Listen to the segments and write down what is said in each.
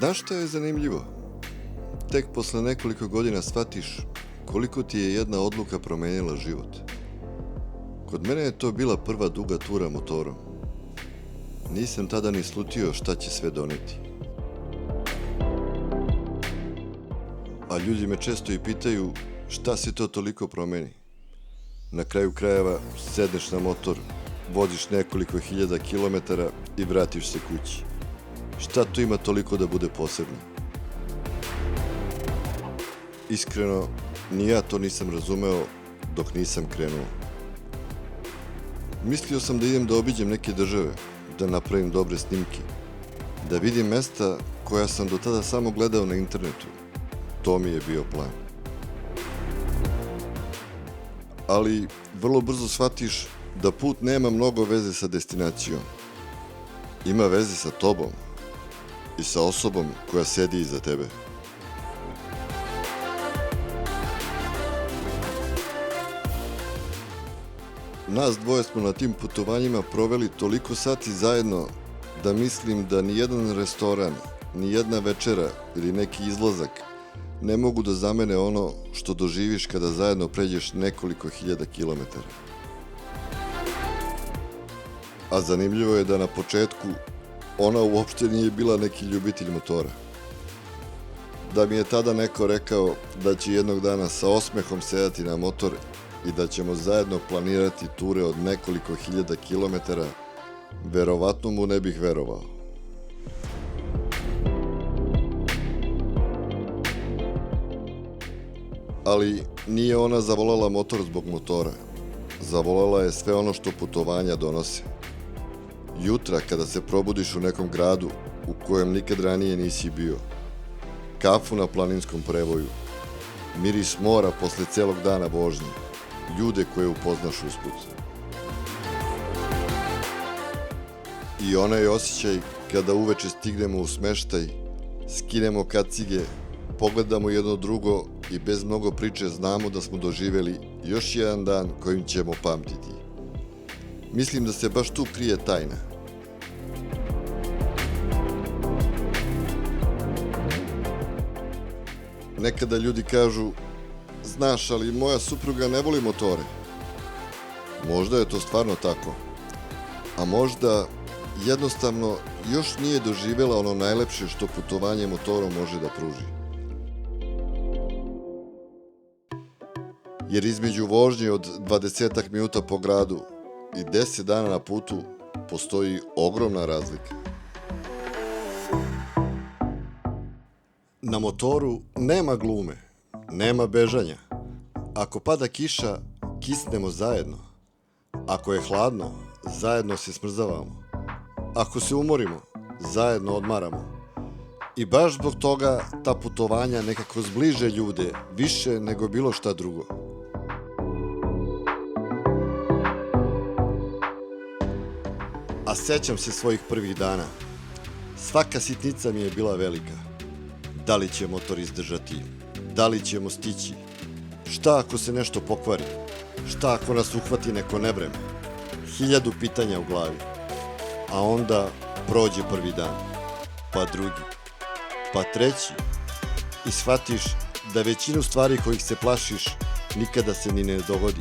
Znaš što je zanimljivo? Tek posle nekoliko godina shvatiš koliko ti je jedna odluka promenila život. Kod mene je to bila prva duga tura motorom. Nisam tada ni slutio šta će sve doneti. A ljudi me često i pitaju šta se to toliko promeni. Na kraju krajeva sedneš na motor, voziš nekoliko hiljada kilometara i vratiš se kući. Šta tu ima toliko da bude posebno? Iskreno, ni ja to nisam razumeo dok nisam krenuo. Mislio sam da idem da obiđem neke države, da napravim dobre snimke, da vidim mesta koja sam do tada samo gledao na internetu. To mi je bio plan. Ali vrlo brzo shvatiš da put nema mnogo veze sa destinacijom. Ima veze sa tobom i sa osobom koja sedi iza tebe. Nas dvoje smo na tim putovanjima proveli toliko sati zajedno da mislim da ni jedan restoran, ni jedna večera ili neki izlazak ne mogu da zamene ono što doživiš kada zajedno pređeš nekoliko hiljada kilometara. A zanimljivo je da na početku ona uopšte nije bila neki ljubitelj motora. Da mi je tada neko rekao da će jednog dana sa osmehom sedati na motor i da ćemo zajedno planirati ture od nekoliko hiljada kilometara, verovatno mu ne bih verovao. Ali nije ona zavolela motor zbog motora. Zavolela je sve ono što putovanja donose. Jutra kada se probudiš u nekom gradu u kojem nikad ranije nisi bio. Kafu na planinskom prevoju. Miris mora posle celog dana vožnje. Ljude koje upoznaš usput. I onaj osjećaj kada uveče stignemo u smeštaj, skinemo kacige, pogledamo jedno drugo i bez mnogo priče znamo da smo doživeli još jedan dan kojim ćemo pamtiti. Mislim da se baš tu krije tajna. Nekada ljudi kažu, znaš, ali moja supruga ne voli motore. Možda je to stvarno tako. A možda jednostavno još nije doživela ono najlepše što putovanje motorom može da pruži. Jer između vožnje od 20 minuta po gradu i 10 dana na putu postoji ogromna razlika. Na motoru nema glume, nema bežanja. Ako pada kiša, kisnemo zajedno. Ako je hladno, zajedno se smrzavamo. Ako se umorimo, zajedno odmaramo. I baš zbog toga ta putovanja nekako zbliže ljude više nego bilo šta drugo. A sećam se svojih prvih dana. Svaka sitnica mi je bila velika. Da li će motor izdržati? Da li ćemo stići? Šta ako se nešto pokvari? Šta ako nas uhvati neko nevreme? 1000 pitanja u glavi. A onda prođe prvi dan, pa drugi, pa treći i shvatiš da većinu stvari kojih se plašiš nikada se ni ne dogodi.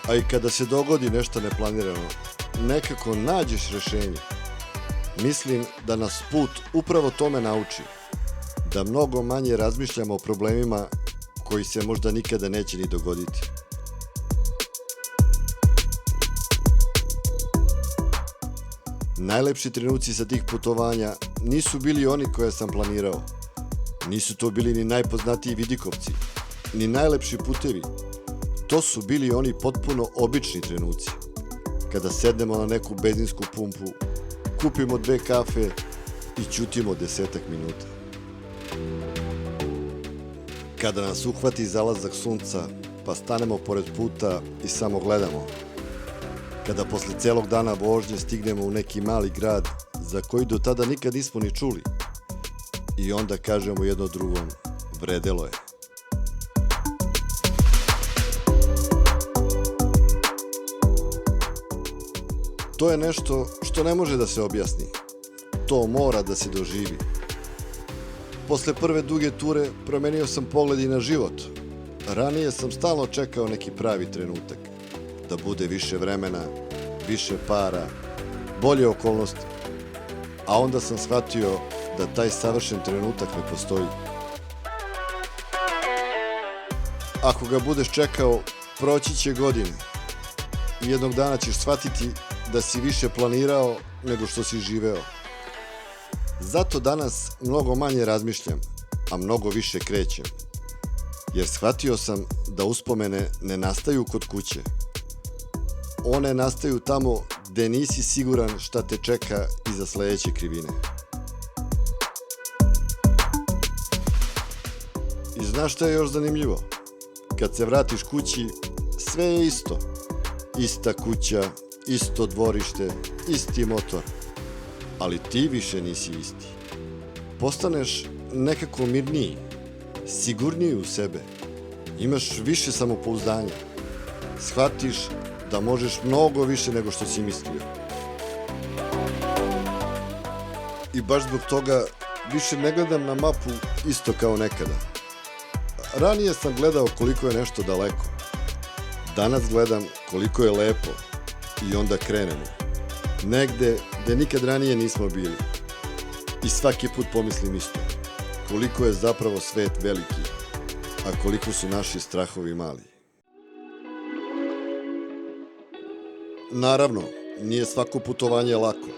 A i kada se dogodi nešto neplanirano, nekako nađeš rešenje. Mislim da nas put upravo tome nauči, da mnogo manje razmišljamo o problemima koji se možda nikada neće ni dogoditi. Najlepši trenuci sa tih putovanja nisu bili oni koje sam planirao. Nisu to bili ni najpoznatiji vidikovci, ni najlepši putevi. To su bili oni potpuno obični trenuci. Kada sednemo na neku benzinsku pumpu, kupimo 2 kafe i ćutimo 10 minuta. Kada nas uhvati zalazak sunca, pa stanemo pored puta i samo gledamo. Kada posle celog dana vožnje stignemo u neki mali grad za koji do tada nikad nismo ni čuli. I onda kažemo jedno drugom, vredelo je. To je nešto što ne može da se objasni. To mora da se doživi. Posle prve duge ture promenio sam pogled i na život. Ranije sam stalno čekao neki pravi trenutak. Da bude više vremena, više para, bolje okolnosti. A onda sam shvatio da taj savršen trenutak ne postoji. Ako ga budeš čekao, proći će godine. I jednog dana ćeš shvatiti da si više planirao nego što si živeo. Zato danas mnogo manje razmišljam, a mnogo više krećem. Jer shvatio sam da uspomene ne nastaju kod kuće. One nastaju tamo gde nisi siguran šta te čeka iza sledeće krivine. I znaš šta je još zanimljivo? Kad se vratiš kući, sve je isto. Ista kuća, isto dvorište, isti motor. Ali ti više nisi isti. Postaneš nekako mirniji, sigurniji u sebe. Imaš više samopouzdanja. Shvatiš da možeš mnogo više nego što si mislio. I baš zbog toga više ne gledam na mapu isto kao nekada. Ranije sam gledao koliko je nešto daleko. Danas gledam koliko je lepo i onda krenemo. Negde gde nikad ranije nismo bili. I svaki put pomislim isto. Koliko je zapravo svet veliki, a koliko su naši strahovi mali. Naravno, nije svako putovanje lako.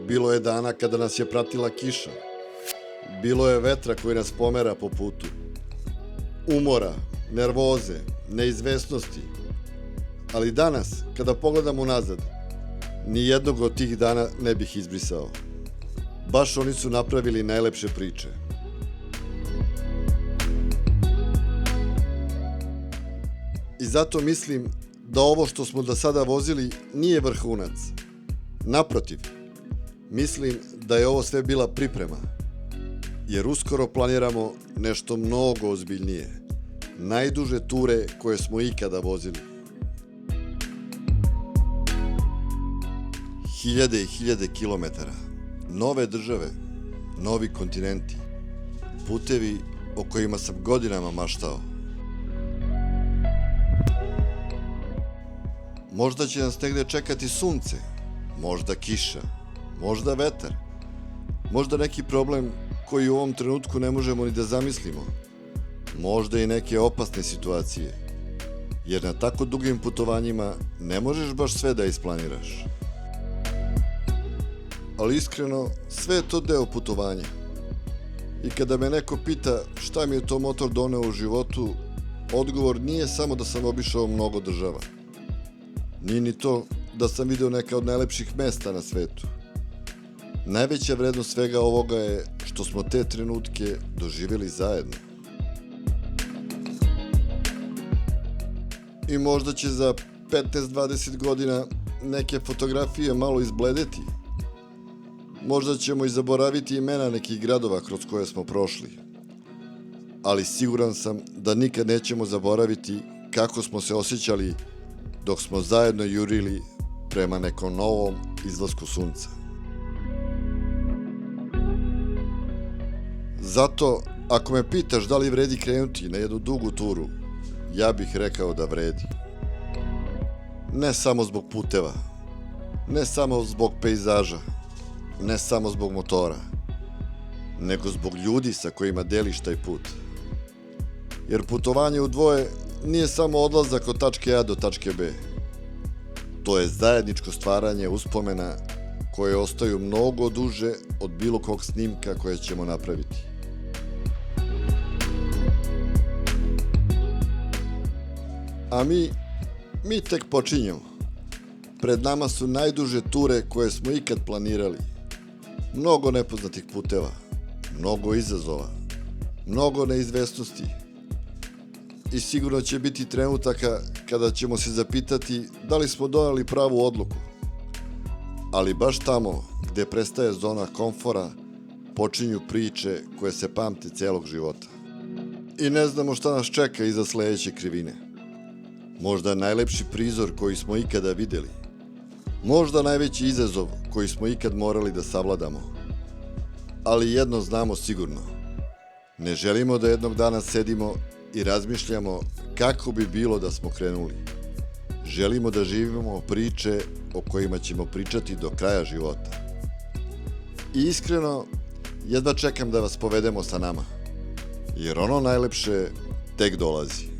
Bilo je dana kada nas je pratila kiša. Bilo je vetra koji nas pomera po putu. Umora, nervoze, neizvesnosti. Ali danas, kada pogledam unazad, ni jednog od tih dana ne bih izbrisao. Baš oni su napravili najlepše priče. I zato mislim da ovo što smo do sada vozili nije vrhunac. Naprotiv, mislim da je ovo sve bila priprema. Jer uskoro planiramo nešto mnogo ozbiljnije. Najduže ture koje smo ikada vozili. Hiljade i hiljade kilometara. Nove države, novi kontinenti. Putevi o kojima sam godinama maštao. Možda će nas negde čekati sunce, možda kiša, možda vetar, možda neki problem koji u ovom trenutku ne možemo ni da zamislimo, možda i neke opasne situacije, jer na tako dugim putovanjima ne možeš baš sve da isplaniraš. Ali iskreno, sve je to deo putovanja. I kada me neko pita šta mi je to motor doneo u životu, odgovor nije samo da sam obišao mnogo država. Nije ni to da sam video neka od najlepših mesta na svetu. Najveća vrednost svega ovoga je što smo te trenutke doživjeli zajedno. I možda će za 15-20 godina neke fotografije malo izbledeti. Možda ćemo i zaboraviti imena nekih gradova kroz koje smo prošli. Ali siguran sam da nikad nećemo zaboraviti kako smo se osjećali dok smo zajedno jurili prema nekom novom izlasku sunca. Zato, ako me pitaš da li vredi krenuti na jednu dugu turu, ja bih rekao da vredi. Ne samo zbog puteva, ne samo zbog pejzaža, ne samo zbog motora, nego zbog ljudi sa kojima deliš taj put. Jer putovanje u dvoje nije samo odlazak od tačke A do tačke B. To je zajedničko stvaranje uspomena koje ostaju mnogo duže od bilo kog snimka koje ćemo napraviti. A mi tek počinjemo. Pred nama su najduže ture koje smo ikad planirali. Mnogo nepoznatih puteva, mnogo izazova, mnogo neizvesnosti. I sigurno će biti trenutaka kada ćemo se zapitati da li smo doneli pravu odluku. Ali baš tamo gde prestaje zona komfora, počinju priče koje se pamte celog života. I ne znamo šta nas čeka iza sledeće krivine. Možda najlepši prizor koji smo ikada videli. Možda najveći izazov koji smo ikad morali da savladamo. Ali jedno znamo sigurno. Ne želimo da jednog dana sedimo i razmišljamo kako bi bilo da smo krenuli. Želimo da živimo priče o kojima ćemo pričati do kraja života. I iskreno, jedva čekam da vas povedemo sa nama, jer ono najlepše tek dolazi.